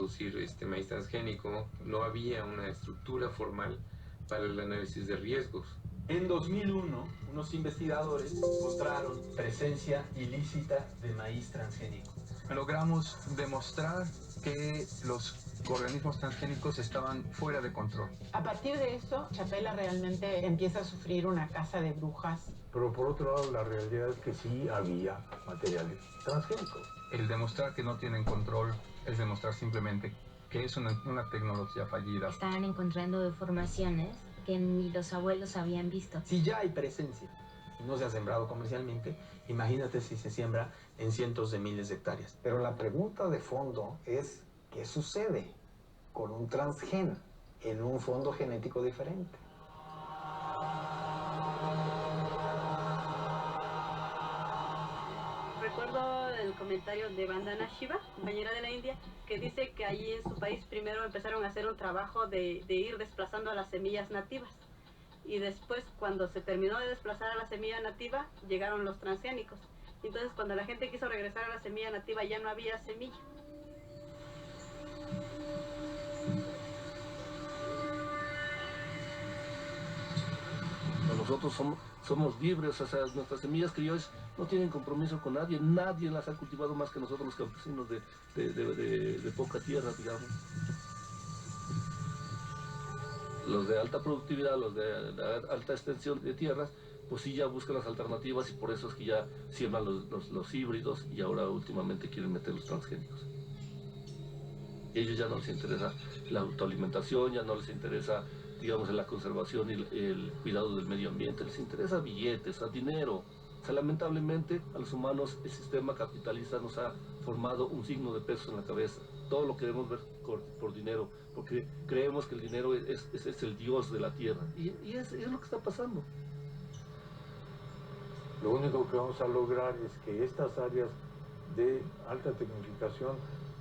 producir maíz transgénico, no había una estructura formal para el análisis de riesgos. En 2001, unos investigadores encontraron presencia ilícita de maíz transgénico. Logramos demostrar que los organismos transgénicos estaban fuera de control. A partir de eso, Chapela realmente empieza a sufrir una caza de brujas. Pero por otro lado, la realidad es que sí había materiales transgénicos. El demostrar que no tienen control es demostrar simplemente que es una tecnología fallida. Estaban encontrando deformaciones que ni los abuelos habían visto. Si ya hay presencia y no se ha sembrado comercialmente, imagínate si se siembra en cientos de miles de hectáreas. Pero la pregunta de fondo es, ¿qué sucede con un transgen en un fondo genético diferente? Recuerdo el comentario de Vandana Shiva, compañera de la India, que dice que allí en su país primero empezaron a hacer un trabajo de ir desplazando a las semillas nativas. Y después, cuando se terminó de desplazar a la semilla nativa, llegaron los transgénicos. Entonces, cuando la gente quiso regresar a la semilla nativa, ya no había semilla. Nosotros somos libres, o sea, nuestras semillas criollas no tienen compromiso con nadie, nadie las ha cultivado más que nosotros los campesinos de poca tierra, digamos. Los de alta productividad, los de alta extensión de tierras, pues sí ya buscan las alternativas y por eso es que ya siembran los híbridos y ahora últimamente quieren meter los transgénicos. Y a ellos ya no les interesa la autoalimentación, ya no les interesa, digamos, la conservación y el cuidado del medio ambiente, les interesa billetes, dinero. O sea, lamentablemente a los humanos el sistema capitalista nos ha formado un signo de peso en la cabeza. Todo lo queremos ver por dinero, porque creemos que el dinero es el dios de la tierra. Y es lo que está pasando. Lo único que vamos a lograr es que estas áreas de alta tecnificación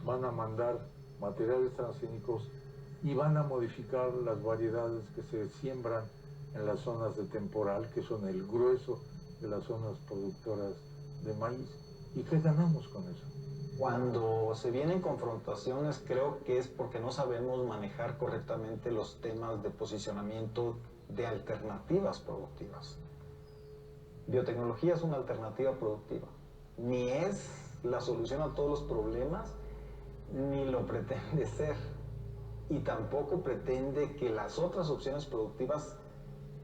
van a mandar materiales transgénicos y van a modificar las variedades que se siembran en las zonas de temporal, que son el grueso de las zonas productoras de maíz. ¿Y qué ganamos con eso? Cuando se vienen confrontaciones, creo que es porque no sabemos manejar correctamente los temas de posicionamiento de alternativas productivas. Biotecnología es una alternativa productiva. Ni es la solución a todos los problemas, ni lo pretende ser. Y tampoco pretende que las otras opciones productivas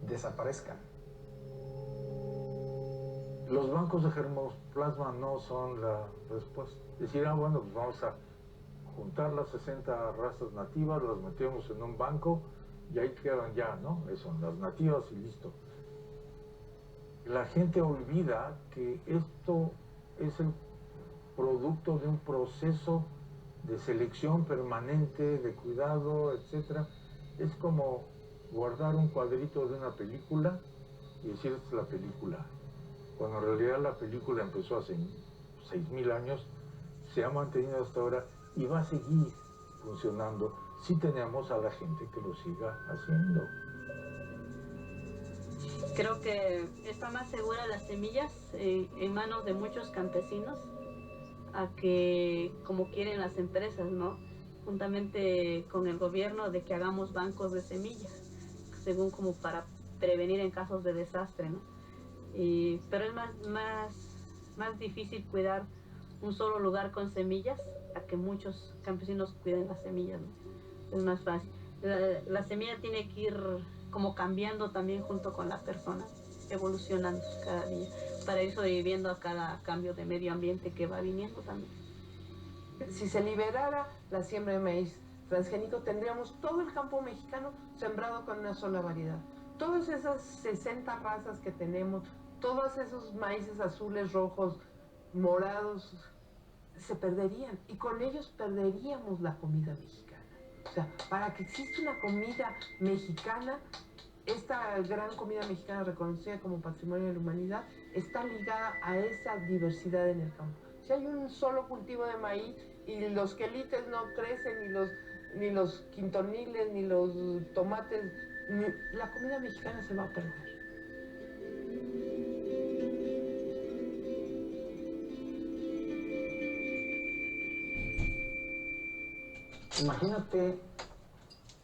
desaparezcan. Los bancos de germoplasma no son la respuesta. Decir, bueno, pues vamos a juntar las 60 razas nativas, las metemos en un banco y ahí quedan ya, ¿no? Eso, las nativas y listo. La gente olvida que esto es el producto de un proceso de selección permanente, de cuidado, etc. Es como guardar un cuadrito de una película y decir, esta es la película. Cuando en realidad la película empezó hace 6.000 años, se ha mantenido hasta ahora y va a seguir funcionando si tenemos a la gente que lo siga haciendo. Creo que está más segura las semillas en manos de muchos campesinos a que como quieren las empresas, ¿no? Juntamente con el gobierno de que hagamos bancos de semillas, según como para prevenir en casos de desastre, ¿no? Pero es más difícil cuidar un solo lugar con semillas a que muchos campesinos cuiden las semillas, ¿no? Es más fácil. La semilla tiene que ir como cambiando también junto con la persona, evolucionando cada día, para ir sobreviviendo a cada cambio de medio ambiente que va viniendo también. Si se liberara la siembra de maíz transgénico, tendríamos todo el campo mexicano sembrado con una sola variedad. Todas esas 60 razas que tenemos, todos esos maíces azules, rojos, morados, se perderían y con ellos perderíamos la comida mexicana. O sea, para que exista una comida mexicana, esta gran comida mexicana reconocida como Patrimonio de la Humanidad está ligada a esa diversidad en el campo. Si hay un solo cultivo de maíz y los quelites no crecen, ni los quintoniles, ni los tomates, la comida mexicana se va a perder. Imagínate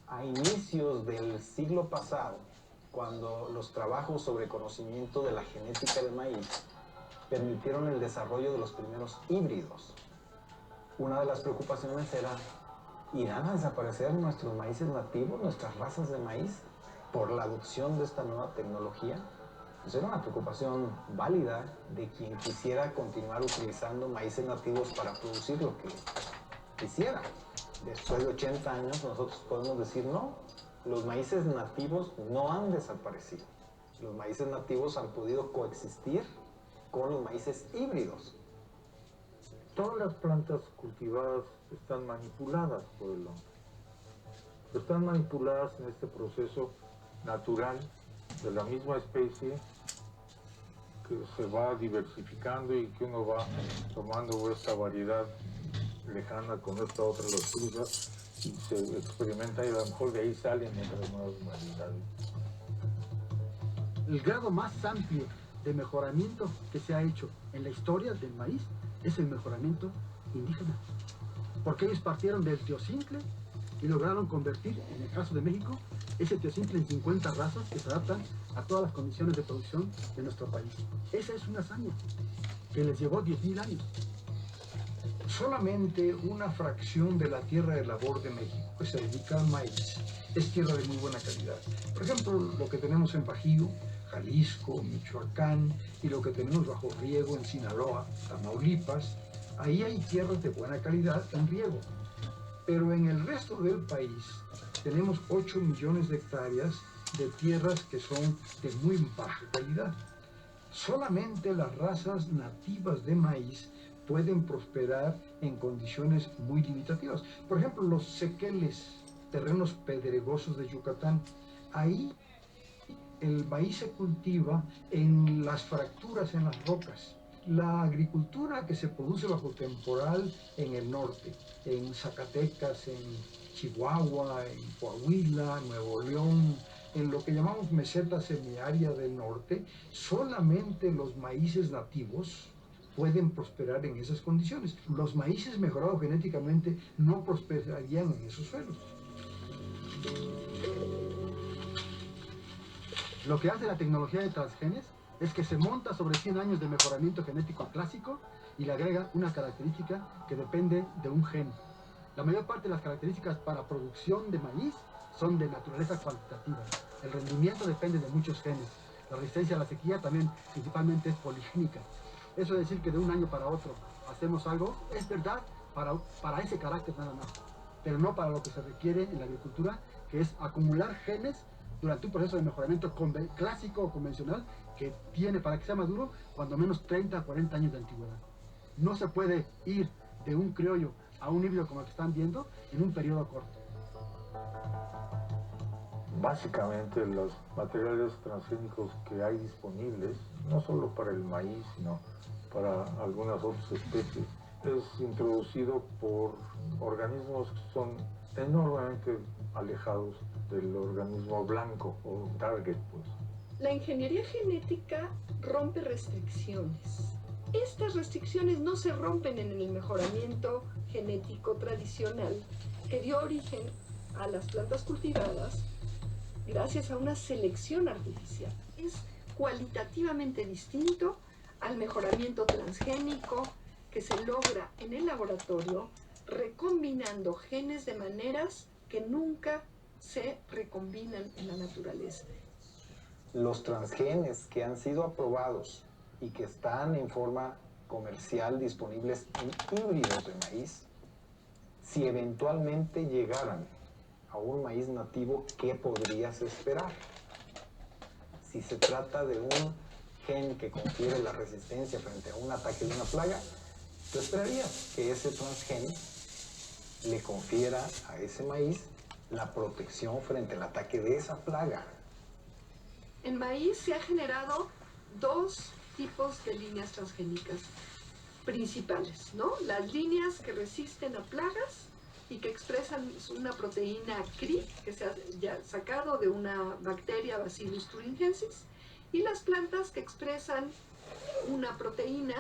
a inicios del siglo pasado, cuando los trabajos sobre conocimiento de la genética del maíz permitieron el desarrollo de los primeros híbridos. Una de las preocupaciones era, ¿irán a desaparecer nuestros maíces nativos, nuestras razas de maíz, por la adopción de esta nueva tecnología? Pues era una preocupación válida de quien quisiera continuar utilizando maíces nativos para producir lo que quisiera. Después de 80 años nosotros podemos decir no, los maíces nativos no han desaparecido. Los maíces nativos han podido coexistir con los maíces híbridos. Todas las plantas cultivadas están manipuladas por el hombre. Están manipuladas en este proceso natural de la misma especie que se va diversificando y que uno va tomando esta variedad lejana con esta otra, los cruza y se experimenta y a lo mejor de ahí salen otras nuevas variedades. El grado más amplio de mejoramiento que se ha hecho en la historia del maíz es el mejoramiento indígena. Porque ellos partieron del teocincle y lograron convertir, en el caso de México, ese teocincle en 50 razas que se adaptan a todas las condiciones de producción de nuestro país. Esa es una hazaña que les llevó 10.000 años. Solamente una fracción de la tierra de labor de México que se dedica al maíz es tierra de muy buena calidad. Por ejemplo, lo que tenemos en Bajío, Jalisco, Michoacán, y lo que tenemos bajo riego en Sinaloa, Tamaulipas, ahí hay tierras de buena calidad en riego. Pero en el resto del país tenemos 8 millones de hectáreas de tierras que son de muy baja calidad. Solamente las razas nativas de maíz pueden prosperar en condiciones muy limitativas. Por ejemplo, los sequeles, terrenos pedregosos de Yucatán, ahí el maíz se cultiva en las fracturas en las rocas. La agricultura que se produce bajo temporal en el norte, en Zacatecas, en Chihuahua, en Coahuila, Nuevo León, en lo que llamamos meseta semiárida del norte, solamente los maíces nativos pueden prosperar en esas condiciones. Los maíces mejorados genéticamente no prosperarían en esos suelos. Lo que hace la tecnología de transgenes es que se monta sobre 100 años de mejoramiento genético clásico y le agrega una característica que depende de un gen. La mayor parte de las características para producción de maíz son de naturaleza cuantitativa. El rendimiento depende de muchos genes. La resistencia a la sequía también principalmente es poligénica. Eso es decir que de un año para otro hacemos algo, es verdad, para ese carácter nada más, pero no para lo que se requiere en la agricultura, que es acumular genes durante un proceso de mejoramiento clásico o convencional que tiene, para que sea maduro, cuando menos 30 a 40 años de antigüedad. No se puede ir de un criollo a un híbrido como el que están viendo en un periodo corto. Básicamente los materiales transgénicos que hay disponibles, no solo para el maíz, sino para algunas otras especies, es introducido por organismos que son enormemente alejados del organismo blanco o target, pues. La ingeniería genética rompe restricciones. Estas restricciones no se rompen en el mejoramiento genético tradicional que dio origen a las plantas cultivadas gracias a una selección artificial. Es cualitativamente distinto al mejoramiento transgénico que se logra en el laboratorio recombinando genes de maneras que nunca se recombinan en la naturaleza. Los transgenes que han sido aprobados y que están en forma comercial disponibles en híbridos de maíz, si eventualmente llegaran a un maíz nativo, ¿qué podrías esperar? Si se trata de un gen que confiere la resistencia frente a un ataque de una plaga, tú esperarías que ese transgen le confiera a ese maíz la protección frente al ataque de esa plaga. En maíz se han generado 2 tipos de líneas transgénicas principales, ¿no? Las líneas que resisten a plagas y que expresan una proteína CRI, que se ha ya sacado de una bacteria Bacillus thuringiensis, y las plantas que expresan una proteína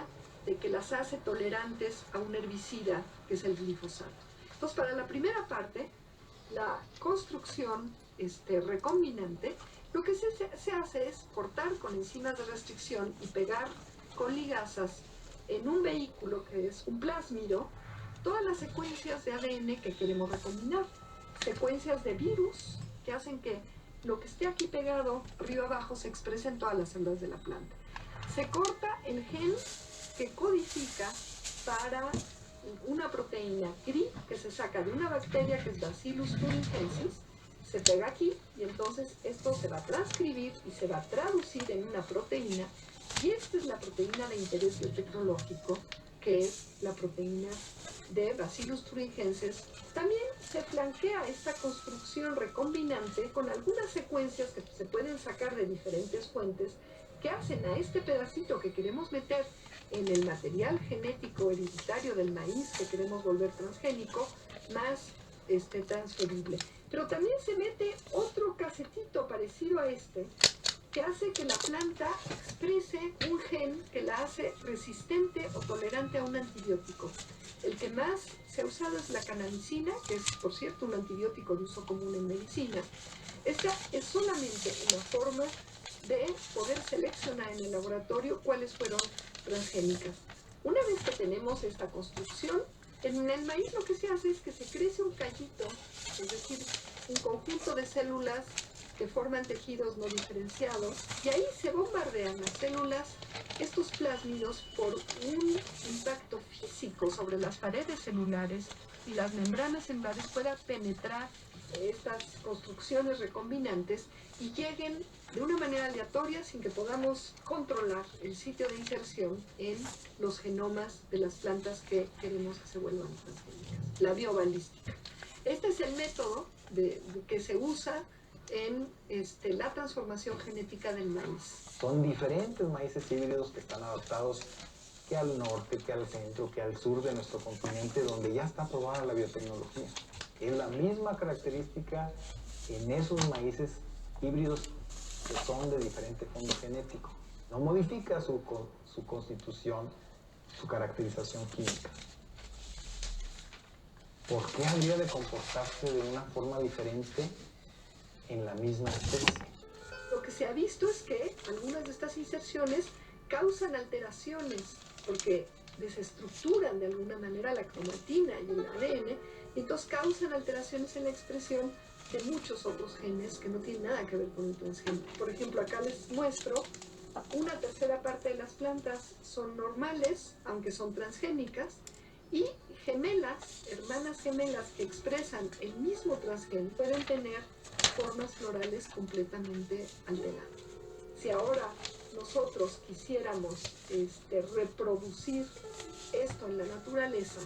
de que las hace tolerantes a un herbicida, que es el glifosato. Entonces, para la primera parte, la construcción recombinante, lo que se hace es cortar con enzimas de restricción y pegar con ligazas en un vehículo que es un plásmido todas las secuencias de ADN que queremos recombinar, secuencias de virus que hacen que lo que esté aquí pegado río abajo se exprese en todas las células de la planta. Se corta el gen que codifica para una proteína CRI que se saca de una bacteria que es Bacillus thuringiensis, se pega aquí y entonces esto se va a transcribir y se va a traducir en una proteína, y esta es la proteína de interés biotecnológico, que es la proteína de Bacillus thuringiensis. También se flanquea esta construcción recombinante con algunas secuencias que se pueden sacar de diferentes fuentes que hacen a este pedacito que queremos meter en el material genético hereditario del maíz que queremos volver transgénico más transferible. Pero también se mete otro casetito parecido a este que hace que la planta exprese un gen que la hace resistente o tolerante a un antibiótico. El que más se ha usado es la canamicina, que es, por cierto, un antibiótico de uso común en medicina. Esta es solamente una forma de poder seleccionar en el laboratorio cuáles fueron transgénicas. Una vez que tenemos esta construcción, en el maíz lo que se hace es que se crece un callito, es decir, un conjunto de células que forman tejidos no diferenciados, y ahí se bombardean las células, estos plásmidos, por un impacto físico sobre las paredes celulares, y las membranas celulares puedan penetrar estas construcciones recombinantes y lleguen de una manera aleatoria sin que podamos controlar el sitio de inserción en los genomas de las plantas que queremos que se vuelvan transgénicas. La biobalística. Este es el método que se usa en la transformación genética del maíz. Son diferentes maíces híbridos que están adaptados que al norte, que al centro, que al sur de nuestro continente, donde ya está aprobada la biotecnología. Es la misma característica en esos maíces híbridos que son de diferente fondo genético. No modifica su constitución, su caracterización química. ¿Por qué habría de comportarse de una forma diferente en la misma especie? Lo que se ha visto es que algunas de estas inserciones causan alteraciones porque desestructuran de alguna manera la cromatina y el ADN, y entonces causan alteraciones en la expresión de muchos otros genes que no tienen nada que ver con el transgénico. Por ejemplo, acá les muestro una tercera parte de las plantas son normales, aunque son transgénicas, y gemelas, hermanas gemelas que expresan el mismo transgén pueden tener formas florales completamente alteradas. Si ahora nosotros quisiéramos reproducir esto en la naturaleza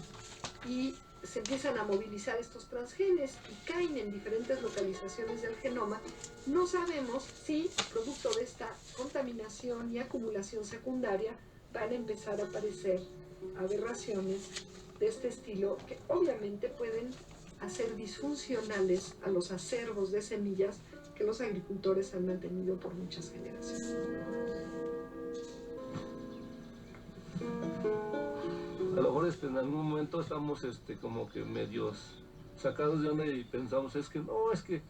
y se empiezan a movilizar estos transgenes y caen en diferentes localizaciones del genoma, no sabemos si, producto de esta contaminación y acumulación secundaria, van a empezar a aparecer aberraciones de este estilo que obviamente pueden hacer disfuncionales a los acervos de semillas que los agricultores han mantenido por muchas generaciones. A lo mejor en algún momento estamos como que medios sacados de onda y pensamos es que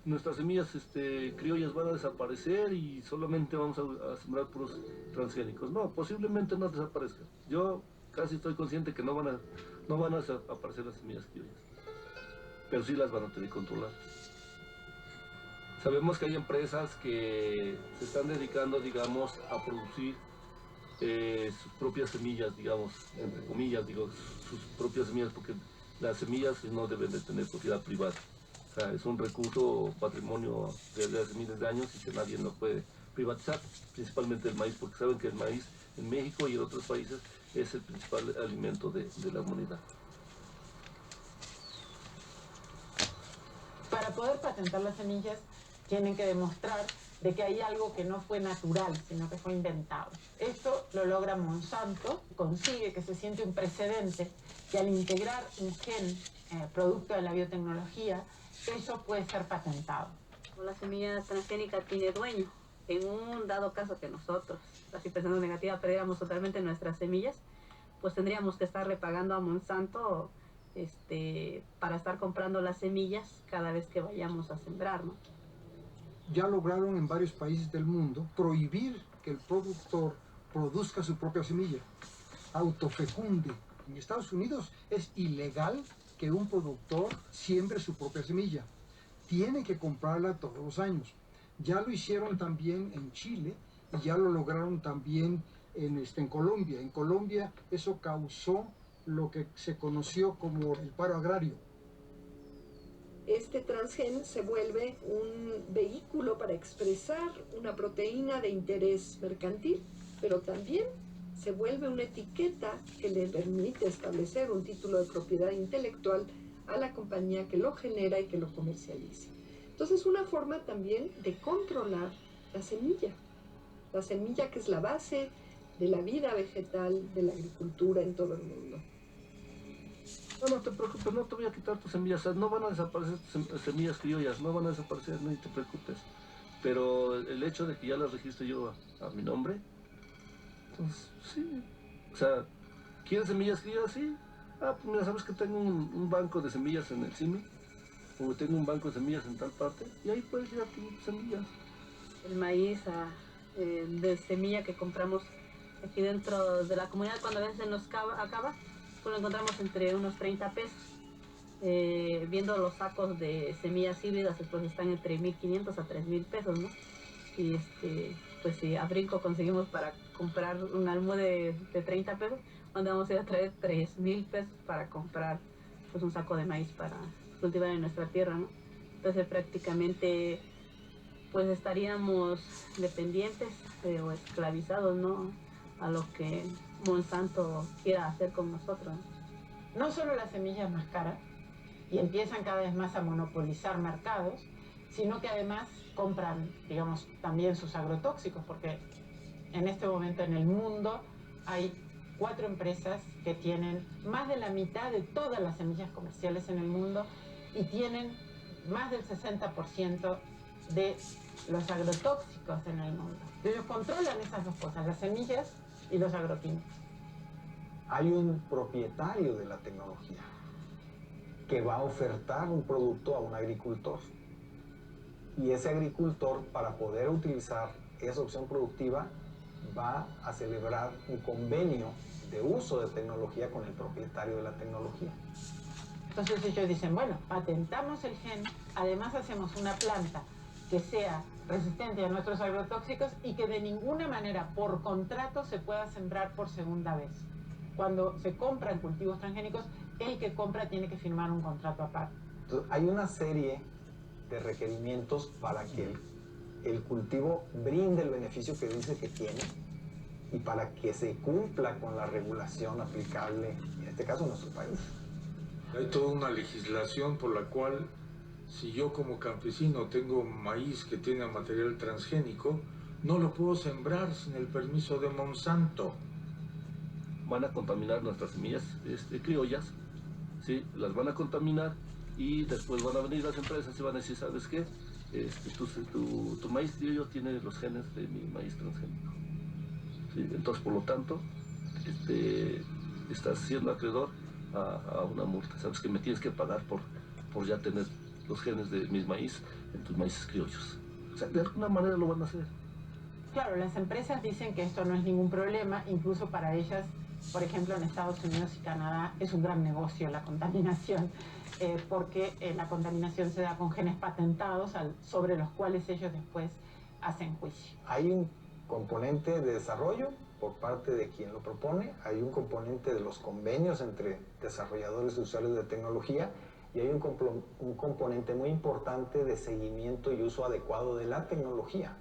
nuestras semillas criollas van a desaparecer y solamente vamos a sembrar puros transgénicos. No, posiblemente no desaparezcan. Yo casi estoy consciente que no van a aparecer las semillas criollas, pero sí las van a tener controladas. Sabemos que hay empresas que se están dedicando, digamos, a producir sus propias semillas, digamos, entre comillas, digo, sus propias semillas, porque las semillas no deben de tener propiedad privada. O sea, es un recurso, patrimonio desde hace miles de años y que nadie lo puede privatizar, principalmente el maíz, porque saben que el maíz en México y en otros países es el principal alimento de la humanidad. Para poder patentar las semillas, tienen que demostrar de que hay algo que no fue natural, sino que fue inventado. Esto lo logra Monsanto, consigue que se siente un precedente y al integrar un gen producto de la biotecnología, eso puede ser patentado. La semilla transgénica tiene dueño. En un dado caso que nosotros, así pensando negativa, perdiéramos totalmente nuestras semillas, pues tendríamos que estar repagando a Monsanto para estar comprando las semillas cada vez que vayamos a sembrar, ¿no? Ya lograron en varios países del mundo prohibir que el productor produzca su propia semilla, autofecunde. En Estados Unidos es ilegal que un productor siembre su propia semilla. Tiene que comprarla todos los años. Ya lo hicieron también en Chile y ya lo lograron también en Colombia. En Colombia eso causó lo que se conoció como el paro agrario. Este transgen se vuelve un vehículo para expresar una proteína de interés mercantil, pero también se vuelve una etiqueta que le permite establecer un título de propiedad intelectual a la compañía que lo genera y que lo comercializa. Entonces, una forma también de controlar la semilla que es la base de la vida vegetal, de la agricultura en todo el mundo. No te preocupes, no te voy a quitar tus semillas, o sea, no van a desaparecer tus semillas criollas, no van a desaparecer, no te preocupes. Pero el hecho de que ya las registre yo a mi nombre, entonces sí, o sea, ¿quieres semillas criollas? Sí. Pues mira, sabes que tengo un banco de semillas en el CIMI, o tengo un banco de semillas en tal parte, y ahí puedes ir a tus semillas. El maíz de semilla que compramos aquí dentro de la comunidad, cuando a veces se nos acaba, pues lo encontramos entre unos 30 pesos. Viendo los sacos de semillas híbridas, pues están entre 1.500 a 3.000 pesos, ¿no? Y pues si a brinco conseguimos para comprar un almude de 30 pesos, mandamos a ir a traer 3.000 pesos para comprar pues un saco de maíz para cultivar en nuestra tierra, ¿no? Entonces prácticamente pues estaríamos dependientes o esclavizados, ¿no?, a lo que Monsanto quiera hacer con nosotros. No solo la semilla es más cara y empiezan cada vez más a monopolizar mercados, sino que además compran, digamos, también sus agrotóxicos, porque en este momento en el mundo hay 4 empresas que tienen más de la mitad de todas las semillas comerciales en el mundo y tienen más del 60% de los agrotóxicos en el mundo. Ellos controlan esas dos cosas, las semillas y los agroquímicos. Hay un propietario de la tecnología que va a ofertar un producto a un agricultor. Y ese agricultor, para poder utilizar esa opción productiva, va a celebrar un convenio de uso de tecnología con el propietario de la tecnología. Entonces ellos dicen, bueno, patentamos el gen, además hacemos una planta que sea resistente a nuestros agrotóxicos y que de ninguna manera por contrato se pueda sembrar por segunda vez. Cuando se compran cultivos transgénicos, el que compra tiene que firmar un contrato aparte. Entonces, hay una serie de requerimientos para que el cultivo brinde el beneficio que dice que tiene y para que se cumpla con la regulación aplicable, en este caso en nuestro país. Hay toda una legislación por la cual, si yo como campesino tengo maíz que tiene material transgénico, no lo puedo sembrar sin el permiso de Monsanto. Van a contaminar nuestras semillas criollas, ¿sí? Las van a contaminar y después van a venir las empresas y van a decir, ¿sabes qué? Tu maíz criollo tiene los genes de mi maíz transgénico. ¿Sí? Entonces, por lo tanto, estás siendo acreedor a una multa. Sabes que me tienes que pagar por ya tener los genes de mis maíz en tus maíces criollos. O sea, de alguna manera lo van a hacer. Claro, las empresas dicen que esto no es ningún problema, incluso para ellas, por ejemplo, en Estados Unidos y Canadá es un gran negocio la contaminación, porque la contaminación se da con genes patentados sobre los cuales ellos después hacen juicio. Hay un componente de desarrollo por parte de quien lo propone, hay un componente de los convenios entre desarrolladores y usuarios de tecnología y hay un componente muy importante de seguimiento y uso adecuado de la tecnología.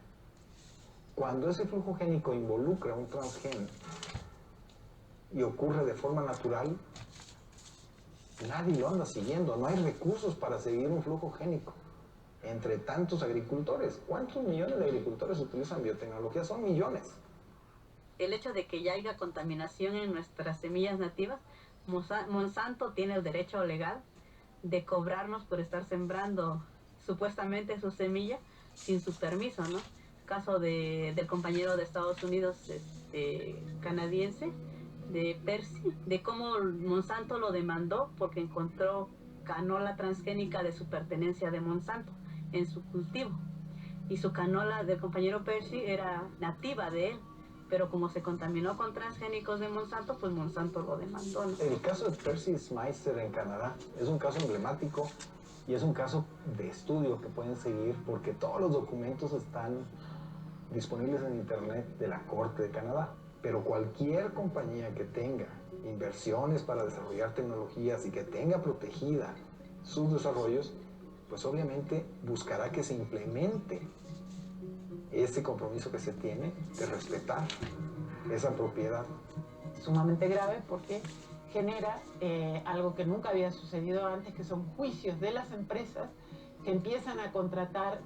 Cuando ese flujo génico involucra un transgen y ocurre de forma natural, nadie lo anda siguiendo, no hay recursos para seguir un flujo génico entre tantos agricultores. ¿Cuántos millones de agricultores utilizan biotecnología? Son millones. El hecho de que ya haya contaminación en nuestras semillas nativas, Monsanto tiene el derecho legal de cobrarnos por estar sembrando supuestamente su semilla sin su permiso, ¿no? Caso del compañero de Estados Unidos canadiense, Percy, de cómo Monsanto lo demandó porque encontró canola transgénica de su pertenencia de Monsanto en su cultivo. Y su canola del compañero Percy era nativa de él, pero como se contaminó con transgénicos de Monsanto, pues Monsanto lo demandó, ¿no? El caso de Percy Schmeiser en Canadá es un caso emblemático y es un caso de estudio que pueden seguir porque todos los documentos están disponibles en internet de la Corte de Canadá. Pero cualquier compañía que tenga inversiones para desarrollar tecnologías y que tenga protegida sus desarrollos, pues obviamente buscará que se implemente ese compromiso que se tiene de respetar esa propiedad. Sumamente grave porque genera algo que nunca había sucedido antes, que son juicios de las empresas que empiezan a contratar,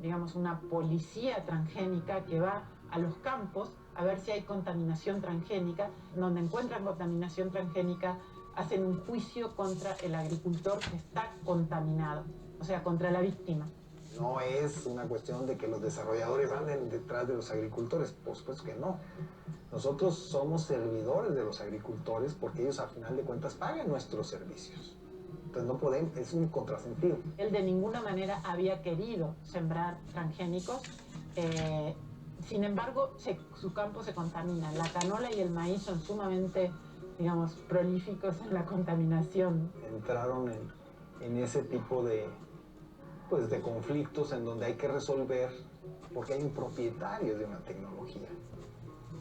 digamos, una policía transgénica que va a los campos a ver si hay contaminación transgénica. Donde encuentran contaminación transgénica, hacen un juicio contra el agricultor que está contaminado, o sea, contra la víctima. No es una cuestión de que los desarrolladores anden detrás de los agricultores, por supuesto que no. Nosotros somos servidores de los agricultores porque ellos a final de cuentas pagan nuestros servicios. Entonces no podemos, es un contrasentido. Él de ninguna manera había querido sembrar transgénicos, sin embargo su campo se contamina. La canola y el maíz son sumamente, digamos, prolíficos en la contaminación. Entraron en ese tipo de conflictos en donde hay que resolver porque hay un propietario de una tecnología.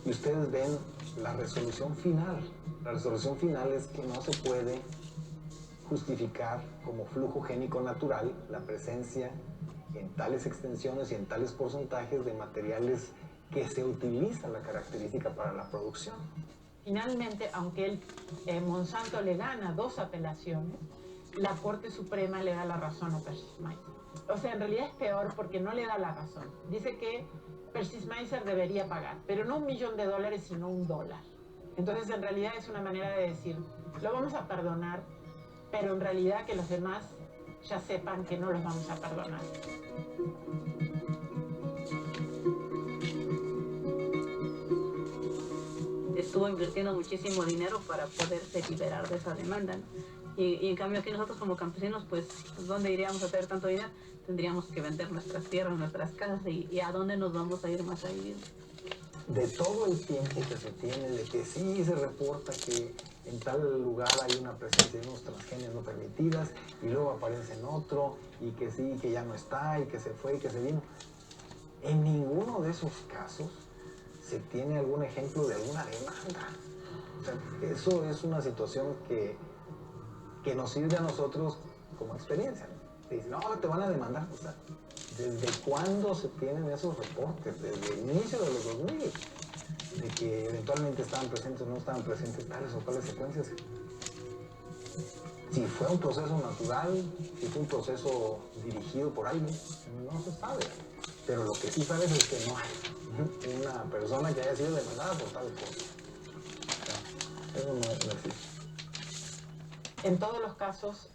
Y ustedes ven la resolución final. La resolución final es que no se puede justificar como flujo génico natural la presencia en tales extensiones y en tales porcentajes de materiales que se utilizan la característica para la producción. Finalmente, aunque Monsanto le gana 2 apelaciones, la Corte Suprema le da la razón a Percy Schmeiser. O sea, en realidad es peor porque no le da la razón. Dice que Percy Schmeiser debería pagar, pero no $1 millón, sino $1. Entonces, en realidad es una manera de decir, lo vamos a perdonar, pero en realidad que los demás ya sepan que no los vamos a perdonar. Estuvo invirtiendo muchísimo dinero para poderse liberar de esa demanda, ¿no? Y en cambio aquí nosotros como campesinos, pues, ¿dónde iríamos a tener tanto dinero? Tendríamos que vender nuestras tierras, nuestras casas, y ¿a dónde nos vamos a ir más a vivir? De todo el tiempo que se tiene, de que sí se reporta que en tal lugar hay una presencia de unos transgénicos no permitidas, y luego aparece en otro, y que sí, que ya no está, y que se fue, y que se vino. En ninguno de esos casos se tiene algún ejemplo de alguna demanda. O sea, eso es una situación que nos sirve a nosotros como experiencia, ¿no? Dicen, no, te van a demandar. O sea, ¿desde cuándo se tienen esos reportes? Desde el inicio de los 2000, de que eventualmente estaban presentes o no estaban presentes tales o cuales secuencias. Si fue un proceso natural, si fue un proceso dirigido por alguien, no se sabe. Pero lo que sí sabes es que no hay una persona que haya sido demandada por tal cosa. O sea, eso no existe. En todos los casos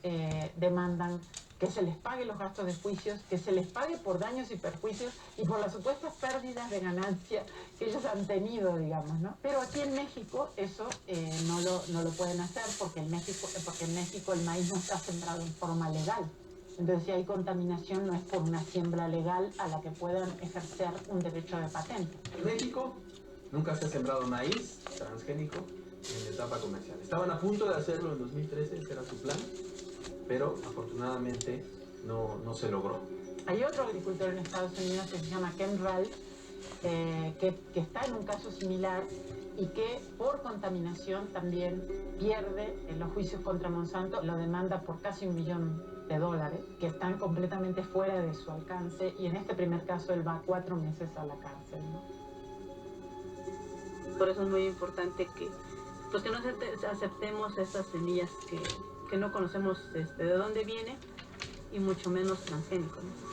demandan que se les pague los gastos de juicios, que se les pague por daños y perjuicios y por las supuestas pérdidas de ganancia que ellos han tenido, digamos, ¿no? Pero aquí en México eso no lo pueden hacer porque en México el maíz no está sembrado en forma legal. Entonces, si hay contaminación, no es por una siembra legal a la que puedan ejercer un derecho de patente. En México nunca se ha sembrado maíz transgénico en etapa comercial. Estaban a punto de hacerlo en 2013, ese era su plan, pero afortunadamente no se logró. Hay otro agricultor en Estados Unidos que se llama Ken Ralph, que está en un caso similar y que por contaminación también pierde en los juicios contra Monsanto, lo demanda por casi $1 millón, que están completamente fuera de su alcance, y en este primer caso él va 4 meses a la cárcel, ¿no? Por eso es muy importante que no aceptemos esas semillas que no conocemos de dónde viene, y mucho menos transgénicos, ¿no?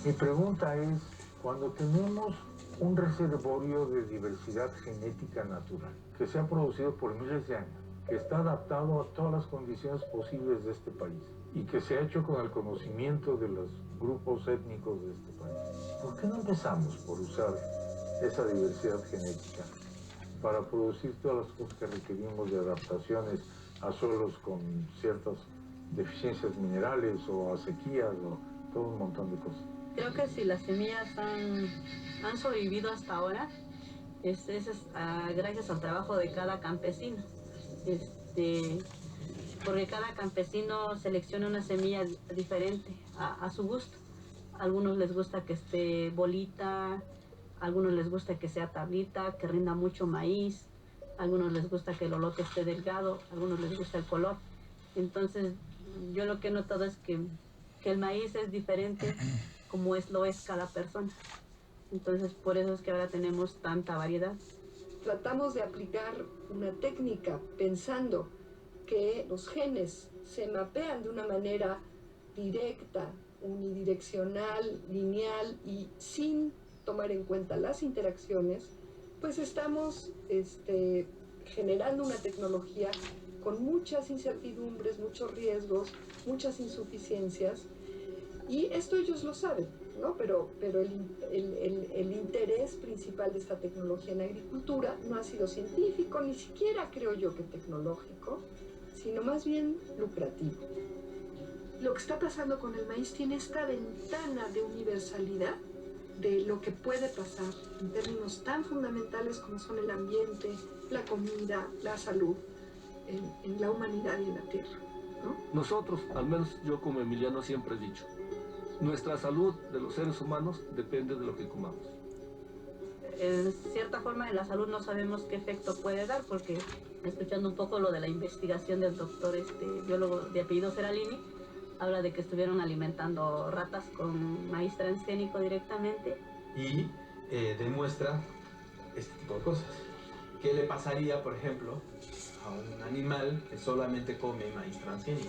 Mi pregunta es, cuando tenemos un reservorio de diversidad genética natural que se ha producido por miles de años, que está adaptado a todas las condiciones posibles de este país y que se ha hecho con el conocimiento de los grupos étnicos de este país. ¿Por qué no empezamos por usar esa diversidad genética para producir todas las cosas que requerimos de adaptaciones a suelos con ciertas deficiencias minerales o a sequías o todo un montón de cosas? Creo que si las semillas han sobrevivido hasta ahora, es gracias al trabajo de cada campesino. Porque cada campesino selecciona una semilla diferente a su gusto. A algunos les gusta que esté bolita, a algunos les gusta que sea tablita, que rinda mucho maíz, a algunos les gusta que el olote esté delgado, a algunos les gusta el color. Entonces, yo lo que he notado es que el maíz es diferente como lo es cada persona. Entonces, por eso es que ahora tenemos tanta variedad. Tratamos de aplicar una técnica pensando que los genes se mapean de una manera directa, unidireccional, lineal y sin tomar en cuenta las interacciones, pues estamos generando una tecnología con muchas incertidumbres, muchos riesgos, muchas insuficiencias, y esto ellos lo saben, ¿no? Pero el interés principal de esta tecnología en agricultura no ha sido científico, ni siquiera creo yo que tecnológico, sino más bien lucrativo. Lo que está pasando con el maíz tiene esta ventana de universalidad de lo que puede pasar en términos tan fundamentales como son el ambiente, la comida, la salud, en la humanidad y en la tierra, ¿no? Nosotros, al menos yo como Emiliano siempre he dicho, nuestra salud de los seres humanos depende de lo que comamos. En cierta forma, en la salud no sabemos qué efecto puede dar, porque escuchando un poco lo de la investigación del doctor biólogo de apellido Seralini, habla de que estuvieron alimentando ratas con maíz transgénico directamente. Y demuestra este tipo de cosas. ¿Qué le pasaría, por ejemplo, a un animal que solamente come maíz transgénico?